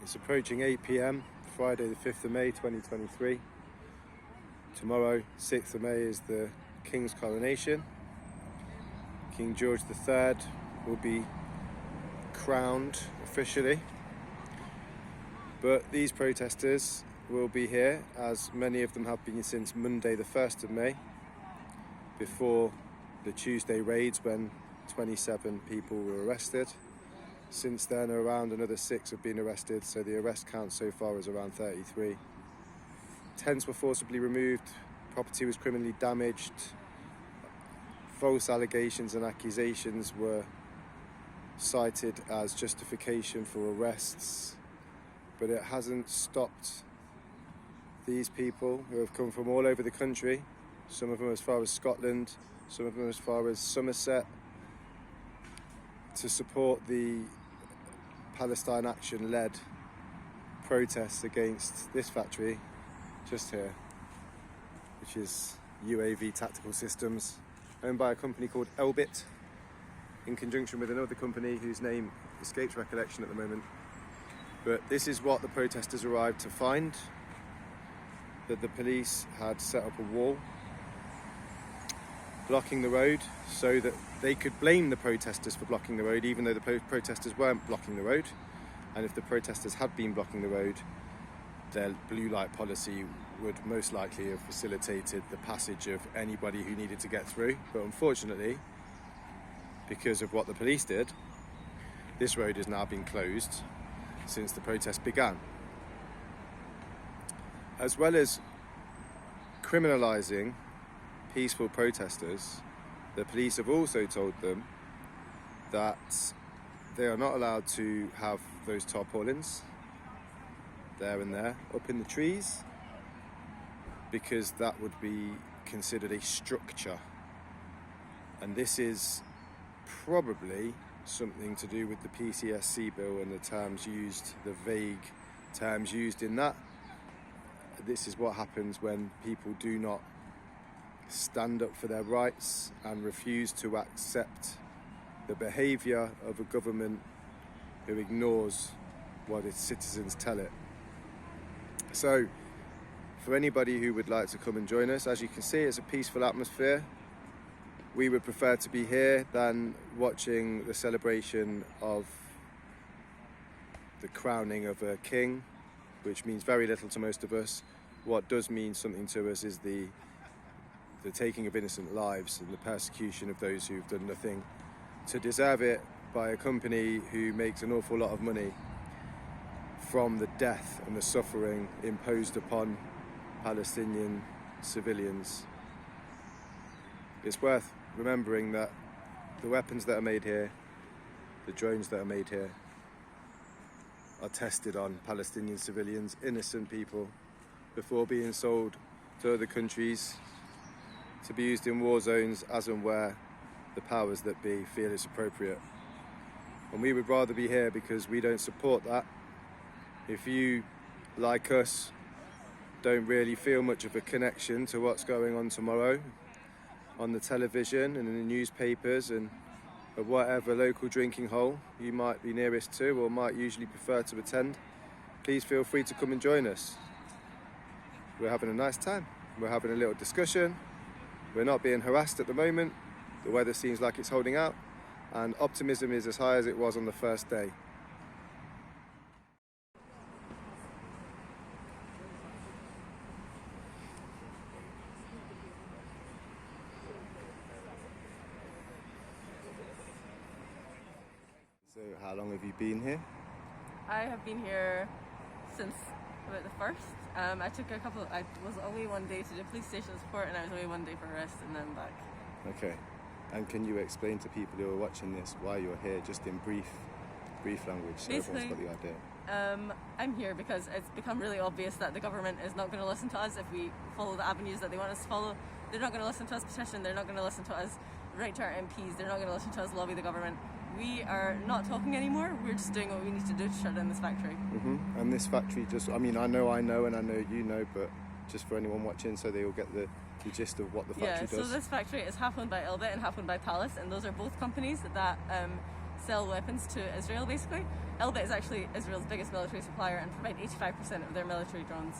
It's approaching 8 p.m, Friday the 5th of May 2023. Tomorrow, 6th of May, is the King's coronation. King George III will be crowned officially. But these protesters will be here, as many of them have been since Monday the 1st of May, before the Tuesday raids when 27 people were arrested. Since then, around another 6 have been arrested, so the arrest count so far is around 33. Tents were forcibly removed, property was criminally damaged, false allegations and accusations were cited as justification for arrests, but it hasn't stopped these people who have come from all over the country, some of them as far as Scotland, some of them as far as Somerset, to support the Palestine Action-led protests against this factory just here, which is UAV Tactical Systems, owned by a company called Elbit, in conjunction with another company whose name escapes recollection at the moment. But this is what the protesters arrived to find: that the police had set up a wall blocking the road so that they could blame the protesters for blocking the road, even though the protesters weren't blocking the road. And if the protesters had been blocking the road, their blue light policy would most likely have facilitated the passage of anybody who needed to get through. But unfortunately, because of what the police did, this road has now been closed since the protest began. As well as criminalising peaceful protesters, the police have also told them that they are not allowed to have those tarpaulins there and there up in the trees, because that would be considered a structure. And this is probably something to do with the PCSC bill and the terms used, the vague terms used in that. This is what happens when people do not stand up for their rights and refuse to accept the behaviour of a government who ignores what its citizens tell it. So, for anybody who would like to come and join us, as you can see, it's a peaceful atmosphere. We would prefer to be here than watching the celebration of the crowning of a king, which means very little to most of us. What does mean something to us is the taking of innocent lives and the persecution of those who've done nothing to deserve it by a company who makes an awful lot of money from the death and the suffering imposed upon Palestinian civilians. It's worth remembering that the weapons that are made here, the drones that are made here, are tested on Palestinian civilians, innocent people, before being sold to other countries to be used in war zones as and where the powers that be feel it's appropriate. And we would rather be here because we don't support that. If you, like us, don't really feel much of a connection to what's going on tomorrow on the television and in the newspapers and at whatever local drinking hole you might be nearest to or might usually prefer to attend, please feel free to come and join us. We're having a nice time. We're having a little discussion. We're not being harassed at the moment. The weather seems like it's holding out, and optimism is as high as it was on the first day. So how long have you been here? I have been here since about the 1st. I was away one day to the police station support, and I was away one day for rest and then back. Okay. And can you explain to people who are watching this why you're here, just in brief language, so everyone's got the idea? I'm here because it's become really obvious that the government is not going to listen to us if we follow the avenues that they want us to follow. They're not going to listen to us petition, they're not going to listen to us write to our MPs, they're not going to listen to us lobby the government. We are not talking anymore, we're just doing what we need to do to shut down this factory. And this factory just, I mean, I know and I know you know, but just for anyone watching so they all get the gist of what the factory does. So this factory is half owned by Elbit and half owned by Palace, and those are both companies that sell weapons to Israel, basically. Elbit is actually Israel's biggest military supplier and provide 85% of their military drones.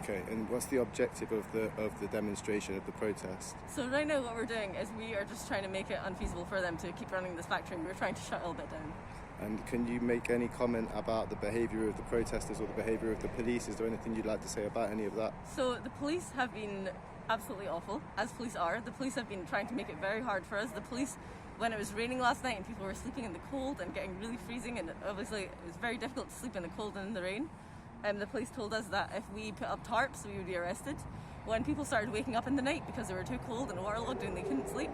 Okay, and what's the objective of the demonstration, of the protest? So right now what we're doing is we are just trying to make it unfeasible for them to keep running this factory. We're trying to shut Elbit down. And can you make any comment about the behaviour of the protesters or the behaviour of the police? Is there anything you'd like to say about any of that? So the police have been absolutely awful, as police are. The police have been trying to make it very hard for us. The police, when it was raining last night and people were sleeping in the cold and getting really freezing, and obviously it was very difficult to sleep in the cold and in the rain, the police told us that if we put up tarps we would be arrested. When people started waking up in the night because they were too cold and waterlogged and they couldn't sleep,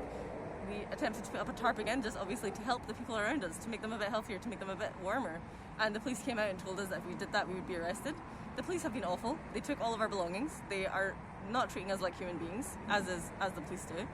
we attempted to put up a tarp again, just obviously to help the people around us, to make them a bit healthier, to make them a bit warmer. And the police came out and told us that if we did that we would be arrested. The police have been awful. They took all of our belongings. They are not treating us like human beings, as the police do.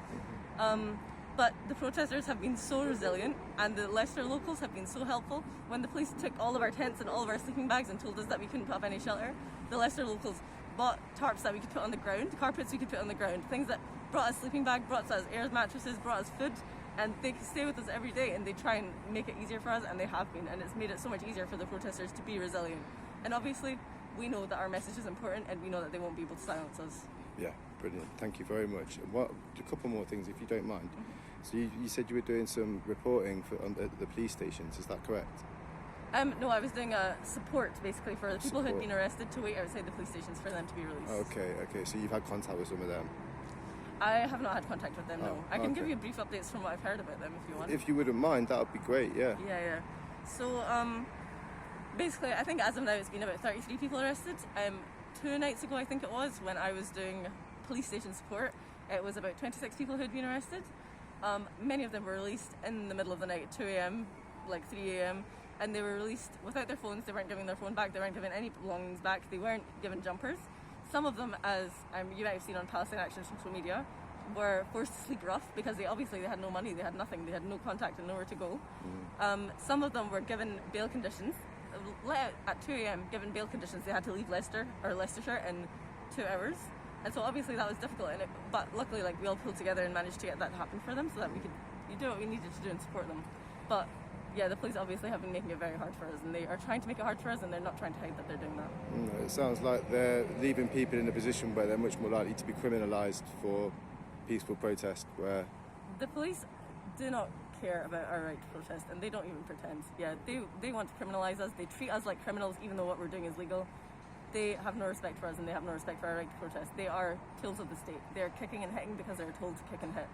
But the protesters have been so resilient, and the Leicester locals have been so helpful. When the police took all of our tents and all of our sleeping bags and told us that we couldn't put up any shelter, the Leicester locals bought tarps that we could put on the ground, carpets we could put on the ground, things that brought us sleeping bag, brought us air mattresses, brought us food, and they stay with us every day and they try and make it easier for us, and they have been, and it's made it so much easier for the protesters to be resilient. And obviously we know that our message is important and we know that they won't be able to silence us. Yeah, brilliant. Thank you very much. A couple more things, if you don't mind. So you said you were doing some reporting at the police stations, is that correct? No, I was doing a support basically for the people who had been arrested to wait outside the police stations for them to be released. Okay, so you've had contact with some of them? I have not had contact with them, no. I can give you brief updates from what I've heard about them if you want. If you wouldn't mind, that would be great, yeah. Yeah. So, basically, I think as of now it's been about 33 people arrested. 2 nights ago, I think it was, when I was doing police station support, it was about 26 people who had been arrested. Many of them were released in the middle of the night at 2 a.m, like 3 a.m, and they were released without their phones. They weren't giving their phone back, they weren't giving any belongings back, they weren't given jumpers. Some of them, as you might have seen on Palestine Action social media, were forced to sleep rough because they had no money, they had nothing, they had no contact and nowhere to go. Some of them were given bail conditions, let out at 2 a.m, given bail conditions. They had to leave Leicester or Leicestershire in 2 hours. And so obviously that was difficult, but luckily we all pulled together and managed to get that to happen for them so that we could do what we needed to do and support them. But yeah, the police obviously have been making it very hard for us, and they are trying to make it hard for us, and they're not trying to hide that they're doing that. It sounds like they're leaving people in a position where they're much more likely to be criminalised for peaceful protest, where... The police do not care about our right to protest, and they don't even pretend. Yeah, they want to criminalise us, they treat us like criminals even though what we're doing is legal. They have no respect for us and they have no respect for our right to protest. They are tools of the state. They're kicking and hitting because they're told to kick and hit.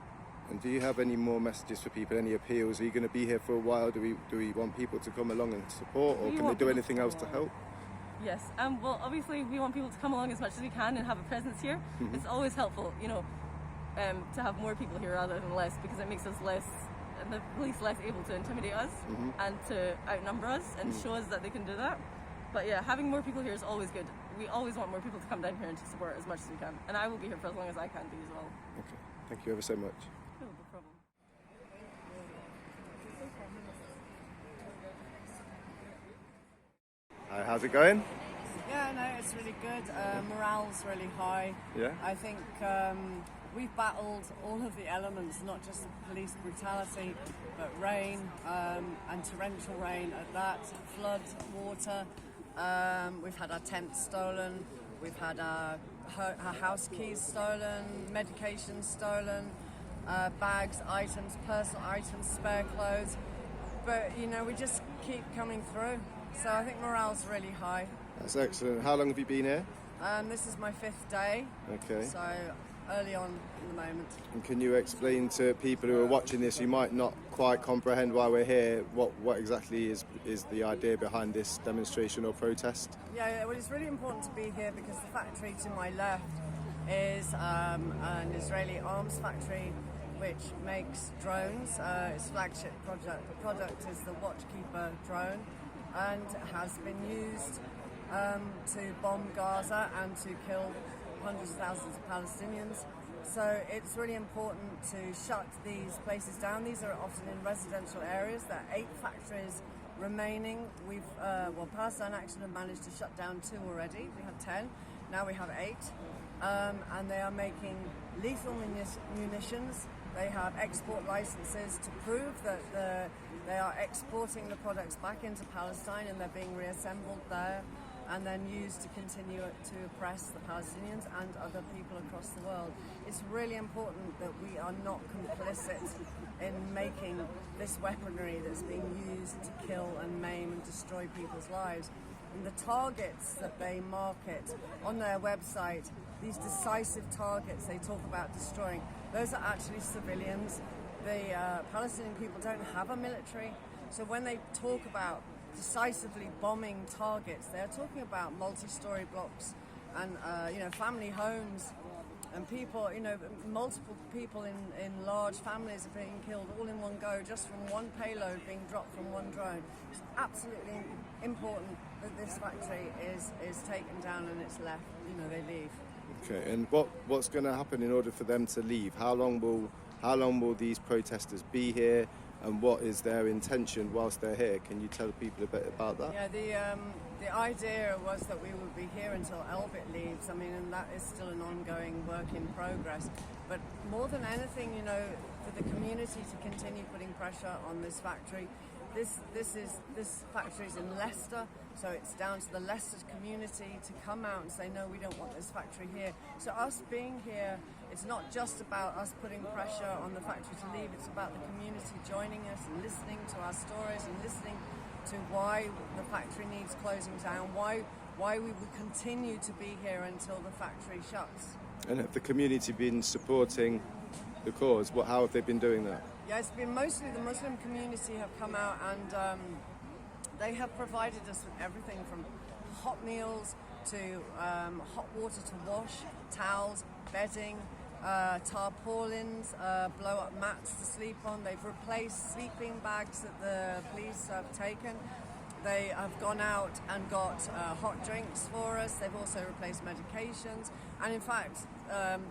And do you have any more messages for people, any appeals? Are you going to be here for a while? Do we want people to come along and support, or can they do anything else to help? Yes, well obviously we want people to come along as much as we can and have a presence here. It's always helpful, to have more people here rather than less, because it makes us the police less able to intimidate us and to outnumber us and show us that they can do that. But yeah, having more people here is always good. We always want more people to come down here and to support as much as we can. And I will be here for as long as I can be as well. Okay, thank you ever so much. No problem. Hi, how's it going? Yeah, no, it's really good. Morale's really high. Yeah? I think we've battled all of the elements, not just police brutality, but rain and torrential rain at that, flood, water. We've had our tents stolen, we've had our house keys stolen, medication stolen, bags, items, personal items, spare clothes. But, we just keep coming through. So I think morale's really high. That's excellent. How long have you been here? This is my 5th day. Okay. So early on in the moment. And can you explain to people who are watching this who might not quite comprehend why we're here, what exactly is the idea behind this demonstration or protest? Yeah, well, it's really important to be here because the factory to my left is an Israeli arms factory which makes drones. Its flagship product is the Watchkeeper drone, and has been used to bomb Gaza and to kill hundreds of thousands of Palestinians. So it's really important to shut these places down. These are often in residential areas. There are 8 factories remaining. Palestine Action have managed to shut down 2 already. We have 10. Now we have 8. And they are making lethal munitions They have export licenses to prove that they are exporting the products back into Palestine and they're being reassembled there and then used to continue to oppress the Palestinians and other people across the world. It's really important that we are not complicit in making this weaponry that's being used to kill and maim and destroy people's lives. And the targets that they market on their website, these decisive targets they talk about destroying, those are actually civilians. The Palestinian people don't have a military, so when they talk about decisively bombing targets, they're talking about multi-story blocks and family homes, and people, multiple people in large families are being killed all in one go just from one payload being dropped from one drone. It's absolutely important that this factory is taken down and it's left, they leave. Okay, and what's going to happen in order for them to leave? How long will these protesters be here, and what is their intention whilst they're here? Can you tell people a bit about that? Yeah, the idea was that we would be here until Elbit leaves. And that is still an ongoing work in progress. But more than anything, for the community to continue putting pressure on this factory. This factory is in Leicester, so it's down to the Leicester community to come out and say, no, we don't want this factory here. So us being here, it's not just about us putting pressure on the factory to leave, it's about the community joining us and listening to our stories and listening to why the factory needs closing down, why we will continue to be here until the factory shuts. And have the community been supporting the cause? How have they been doing that? Yeah, it's been mostly the Muslim community have come out, and they have provided us with everything from hot meals to hot water to wash, towels, bedding, tarpaulins, blow-up mats to sleep on. They've replaced sleeping bags that the police have taken. They have gone out and got hot drinks for us. They've also replaced medications. And in fact,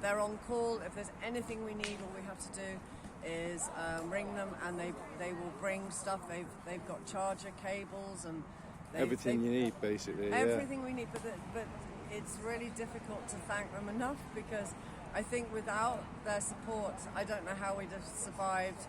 they're on call. If there's anything we need, all we have to do is ring them, and they will bring stuff. They've got charger cables and everything you need, basically. Everything we need, but it's really difficult to thank them enough, because I think without their support, I don't know how we'd have survived.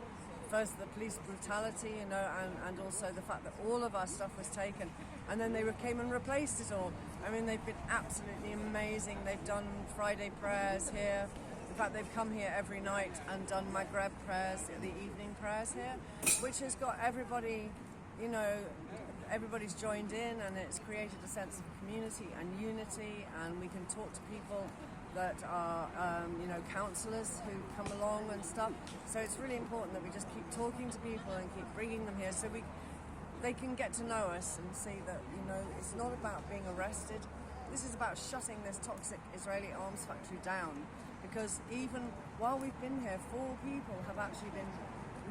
First, the police brutality, and also the fact that all of our stuff was taken, and then they came and replaced it all. They've been absolutely amazing. They've done Friday prayers here. In fact, they've come here every night and done Maghreb prayers, the evening prayers here, which has got everybody, everybody's joined in, and it's created a sense of community and unity, and we can talk to people that are, counsellors who come along and stuff. So it's really important that we just keep talking to people and keep bringing them here so they can get to know us and see that, it's not about being arrested. This is about shutting this toxic Israeli arms factory down. Because even while we've been here, 4 people have actually been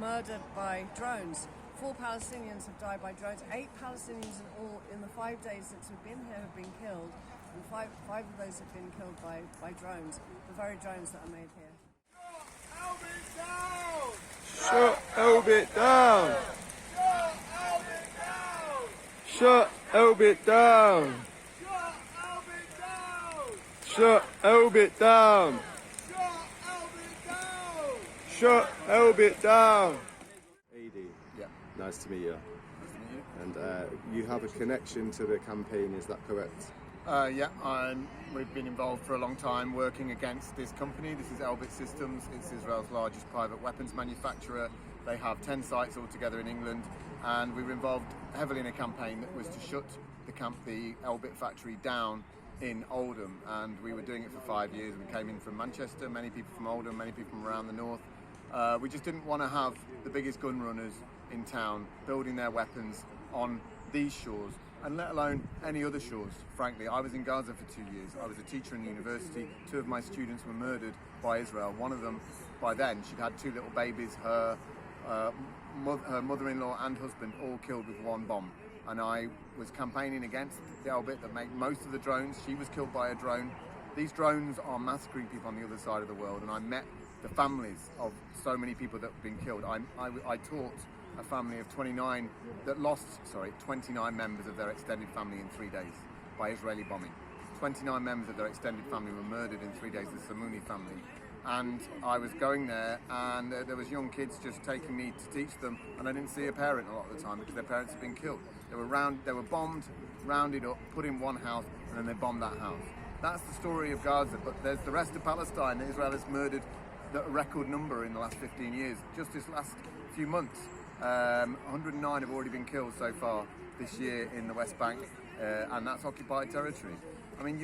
murdered by drones. 4 Palestinians have died by drones. 8 Palestinians in all in the 5 days since we've been here have been killed. And five of those have been killed by drones, the very drones that are made here. Shut Elbit down! Shut Elbit down! Shut Elbit down! Shut Elbit down! AD. Yeah. Nice to meet you. Nice to meet you. And you have a connection to the campaign, is that correct? We've been involved for a long time working against this company. This is Elbit Systems. It's Israel's largest private weapons manufacturer. They have 10 sites altogether in England, and we were involved heavily in a campaign that was to shut the Elbit factory down in Oldham, and we were doing it for 5 years. We came in from Manchester, many people from Oldham, many people from around the north. We just didn't want to have the biggest gun runners in town building their weapons on these shores, and let alone any other shores. Frankly, I was in Gaza for 2 years. I was a teacher in university. 2 of my students were murdered by Israel. One of them, by then, she'd had 2 little babies, her mother-in-law and husband all killed with 1 bomb. And I was campaigning against the Elbit that make most of the drones. She was killed by a drone. These drones are massacring people on the other side of the world, and I met the families of so many people that have been killed. I taught a family of 29 that lost 29 members of their extended family in 3 days by Israeli bombing. 29 members of their extended family were murdered in 3 days, the Samuni family. and I was going there, and there was young kids just taking me to teach them, and I didn't see a parent a lot of the time because their parents had been killed. They were bombed, rounded up, put in one house, and then they bombed that house. That's the story of Gaza, but there's the rest of Palestine that Israel has murdered a record number in the last 15 years. Just this last few months, 109 have already been killed so far this year in the West Bank, and that's occupied territory. I mean,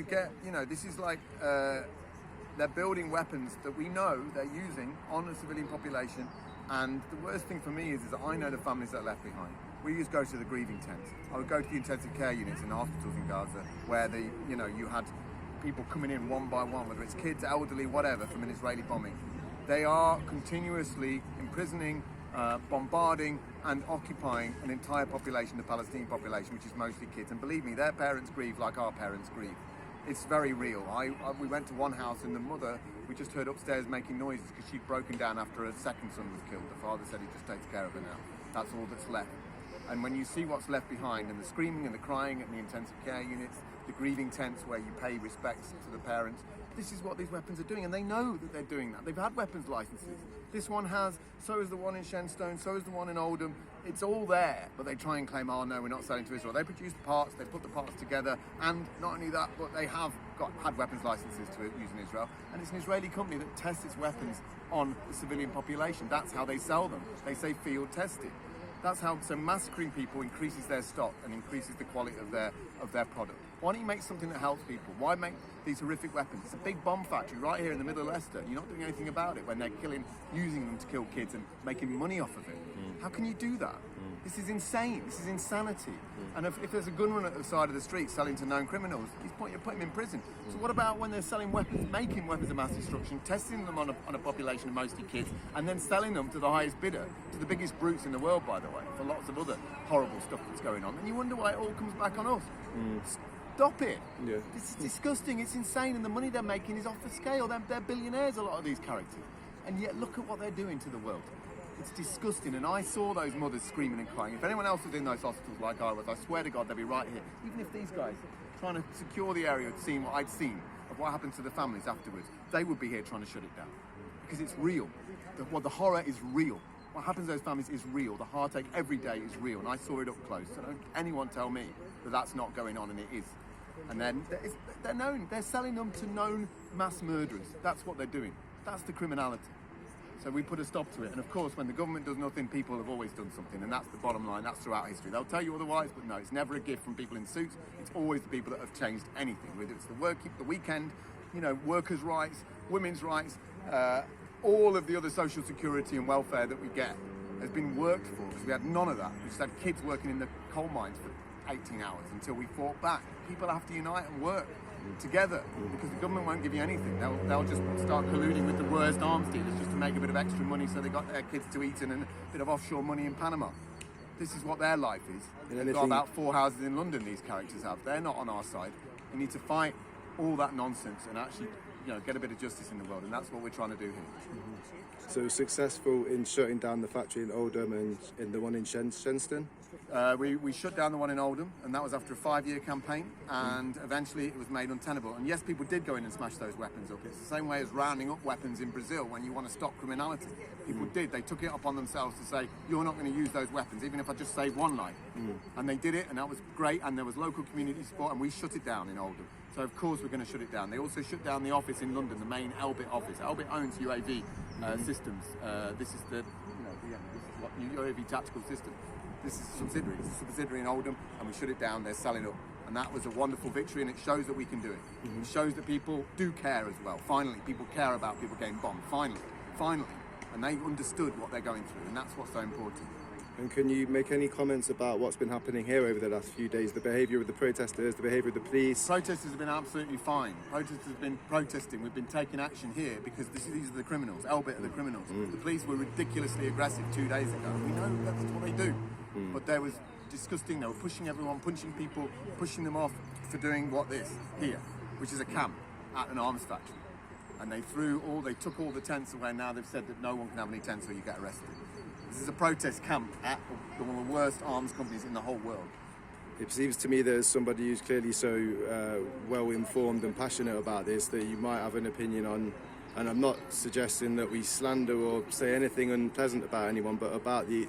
this is like they're building weapons that we know they're using on the civilian population, and the worst thing for me is that I know the families that are left behind. We used to go to the grieving tents. I would go to the intensive care units in the hospitals in Gaza, where you had people coming in one by one, whether it's kids, elderly, whatever, from an Israeli bombing. They are continuously imprisoning, bombarding and occupying an entire population, the Palestinian population, which is mostly kids. And believe me, their parents grieve like our parents grieve. It's very real. We went to one house and the mother, we just heard upstairs making noises because she'd broken down after her second son was killed. The father said he just takes care of her now. That's all that's left. And when you see what's left behind, and the screaming and the crying at the intensive care units, the grieving tents where you pay respects to the parents, this is what these weapons are doing, and they know that they're doing that. They've had weapons licenses. This one has, so is the one in Shenstone, so is the one in Oldham. It's all there, but they try and claim, oh no, we're not selling to Israel. They produce the parts, they put the parts together, and not only that, but they have had weapons licenses to use in Israel, and it's an Israeli company that tests its weapons on the civilian population. That's how they sell them. They say field tested. That's how, so massacring people increases their stock and increases the quality of their product. Why don't you make something that helps people? Why make these horrific weapons? It's a big bomb factory right here in the middle of Leicester. You're not doing anything about it when they're using them to kill kids and making money off of it. How can you do that? This is insane. This is insanity. And if there's a gunrun at the side of the street selling to known criminals, you're putting them in prison. So what about when they're selling weapons, making weapons of mass destruction, testing them on a population of mostly kids, and then selling them to the highest bidder, to the biggest brutes in the world, by the way, for lots of other horrible stuff that's going on? And you wonder why it all comes back on us. Stop it. Yeah. It's disgusting. It's insane. And the money they're making is off the scale. They're billionaires, a lot of these characters. And yet look at what they're doing to the world. It's disgusting. And I saw those mothers screaming and crying. If anyone else was in those hospitals like I was, I swear to God, they'd be right here. Even if these guys trying to secure the area had seen what I'd seen of what happened to the families afterwards, they would be here trying to shut it down. Because it's real. The horror is real. What happens to those families is real. The heartache every day is real. And I saw it up close. So don't anyone tell me that that's not going on, and it is. And then they're known. They're selling them to known mass murderers. That's what they're doing. That's the criminality. So we put a stop to it. And of course, when the government does nothing, people have always done something. And that's the bottom line. That's throughout history. They'll tell you otherwise, but no, it's never a gift from people in suits. It's always the people that have changed anything. Whether it's the weekend, workers' rights, women's rights, all of the other social security and welfare that we get has been worked for, because we had none of that. We just had kids working in the coal mines for 18 hours until we fought back. People have to unite and work together, because the government won't give you anything. They'll just start colluding with the worst arms dealers just to make a bit of extra money so they got their kids to eat and a bit of offshore money in Panama. This is what their life is. They've got about 4 houses in London, these characters have. They're not on our side. We need to fight all that nonsense and actually get a bit of justice in the world, and that's what we're trying to do here. So successful in shutting down the factory in Oldham and in the one in Shenstone? We shut down the one in Oldham, and that was after a 5-year campaign, and eventually it was made untenable. And yes, people did go in and smash those weapons up. It's the same way as rounding up weapons in Brazil when you want to stop criminality. People did. They took it upon themselves to say, you're not going to use those weapons, even if I just save one life. And they did it, and that was great, and there was local community support, and we shut it down in Oldham. So of course we're going to shut it down. They also shut down the office in London, the main Elbit office. Elbit owns UAV systems. This is the UAV tactical system. This is a subsidiary. It's a subsidiary in Oldham, and we shut it down. They're selling up, and that was a wonderful victory, and it shows that we can do it. It shows that people do care as well. Finally, people care about people getting bombed. Finally, and they understood what they're going through, and that's what's so important. And can you make any comments about what's been happening here over the last few days? The behaviour of the protesters, the behaviour of the police? Protesters have been absolutely fine. Protesters have been protesting. We've been taking action here because these are the criminals. Elbit are the criminals. The police were ridiculously aggressive 2 days ago. We know that's what they do. But they was disgusting. They were pushing everyone, punching people, pushing them off for doing here, which is a camp at an arms factory. And they took all the tents away. Now they've said that no one can have any tents or you get arrested. This is a protest camp at one of the worst arms companies in the whole world. It seems to me there's somebody who's clearly so well informed and passionate about this that you might have an opinion on And I'm not suggesting that we slander or say anything unpleasant about anyone, but about the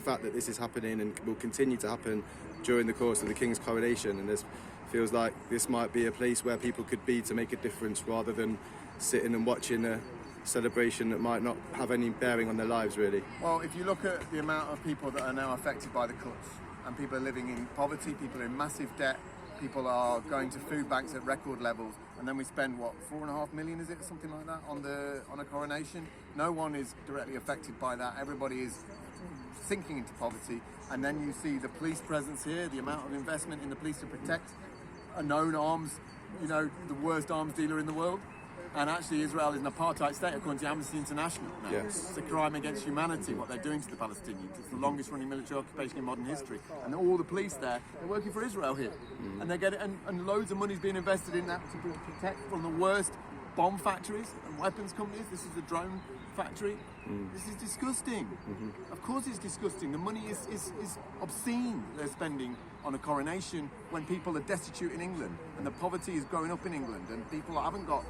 fact that this is happening and will continue to happen during the course of the King's coronation. And this feels like this might be a place where people could be to make a difference, rather than sitting and watching a celebration that might not have any bearing on their lives, really. Well, if you look at the amount of people that are now affected by the cuts, and people are living in poverty, people are in massive debt, people are going to food banks at record levels, and then we spend, what, 4.5 million, is it, something like that, on a coronation? No one is directly affected by that. Everybody is sinking into poverty. And then you see the police presence here, the amount of investment in the police to protect a known arms, the worst arms dealer in the world. And actually Israel is an apartheid state according to Amnesty International now. Yes. It's a crime against humanity what they're doing to the Palestinians. It's the longest running military occupation in modern history. And all the police there, they're working for Israel here. And they get it, and loads of money's being invested in that to protect from the worst bomb factories and weapons companies. This is a drone factory. This is disgusting. Of course it's disgusting. The money is obscene they're spending on a coronation when people are destitute in England, and the poverty is growing up in England, and people haven't got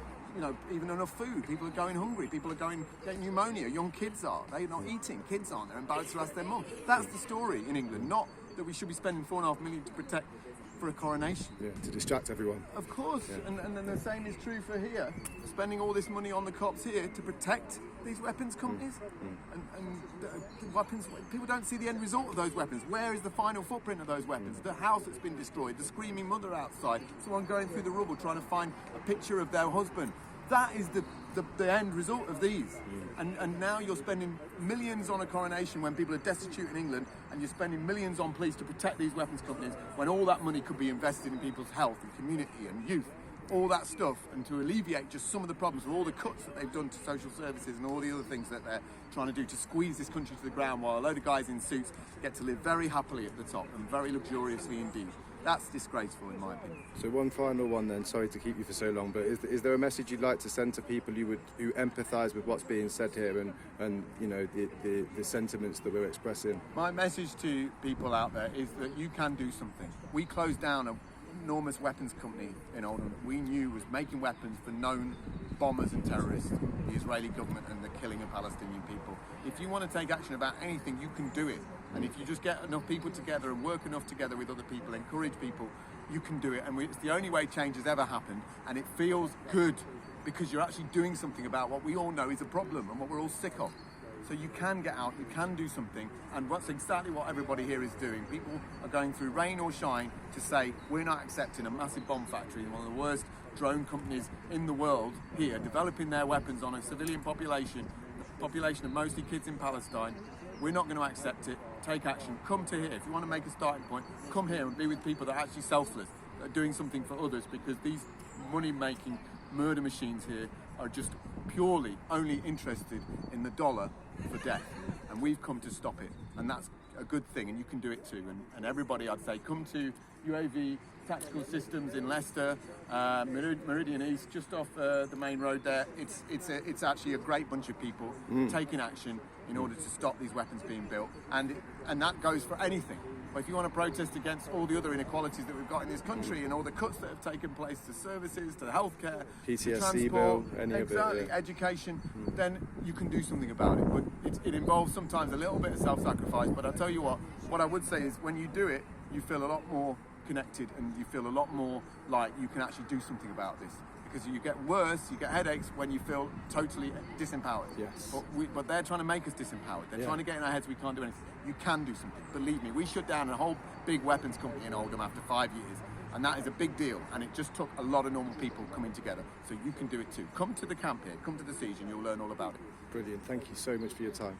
even enough food. People are going hungry. People are getting pneumonia. Young kids are. They're not eating. Kids aren't. They're embarrassed to ask their mum. That's the story in England, not that we should be spending 4.5 million to protect for a coronation. Yeah, to distract everyone. Of course, Yeah. and then the same is true for here. Spending all this money on the cops here to protect these weapons companies, and the weapons. People don't see the end result of those weapons. Where is the final footprint of those weapons? The house that's been destroyed, the screaming mother outside, someone going through the rubble trying to find a picture of their husband. That is the end result of these. And now you're spending millions on a coronation when people are destitute in England, and you're spending millions on police to protect these weapons companies, when all that money could be invested in people's health and community and youth, all that stuff, and to alleviate just some of the problems with all the cuts that they've done to social services and all the other things that they're trying to do to squeeze this country to the ground, while a load of guys in suits get to live very happily at the top and very luxuriously indeed. That's disgraceful, in my opinion. So one final one then, sorry to keep you for so long, but is there a message you'd like to send to people who empathise with what's being said here and the sentiments that we're expressing? My message to people out there is that you can do something. We closed down an enormous weapons company in Oldham we knew was making weapons for known bombers and terrorists, the Israeli government, and the killing of Palestinian people. If you want to take action about anything, you can do it. And if you just get enough people together and work enough together with other people, encourage people, you can do it. And it's the only way change has ever happened. And it feels good because you're actually doing something about what we all know is a problem and what we're all sick of. So you can get out, you can do something. And that's exactly what everybody here is doing. People are going through rain or shine to say, we're not accepting a massive bomb factory, one of the worst drone companies in the world here, developing their weapons on a civilian population, the population of mostly kids in Palestine. We're not going to accept it. Take action. Come to here. If you want to make a starting point, come here and be with people that are actually selfless, that are doing something for others, because these money-making murder machines here are just purely only interested in the dollar for death. And we've come to stop it. And that's a good thing, and you can do it too. And everybody, I'd say, come to UAV Tactical Systems in Leicester, Meridian East, just off the main road there. It's actually a great bunch of people taking action in order to stop these weapons being built, and that goes for anything. But if you want to protest against all the other inequalities that we've got in this country and all the cuts that have taken place to services, to healthcare, PTSD to transport, bill, any of it, yeah. education, then you can do something about it. But it involves sometimes a little bit of self-sacrifice. But I'll tell you what I would say is when you do it, you feel a lot more connected and you feel a lot more like you can actually do something about this. Because you get worse, you get headaches when you feel totally disempowered. Yes. But they're trying to make us disempowered. They're trying to get in our heads we can't do anything. You can do something. Believe me, we shut down a whole big weapons company in Oldham after 5 years. And that is a big deal. And it just took a lot of normal people coming together. So you can do it too. Come to the camp here, come to the siege, and you'll learn all about it. Brilliant. Thank you so much for your time.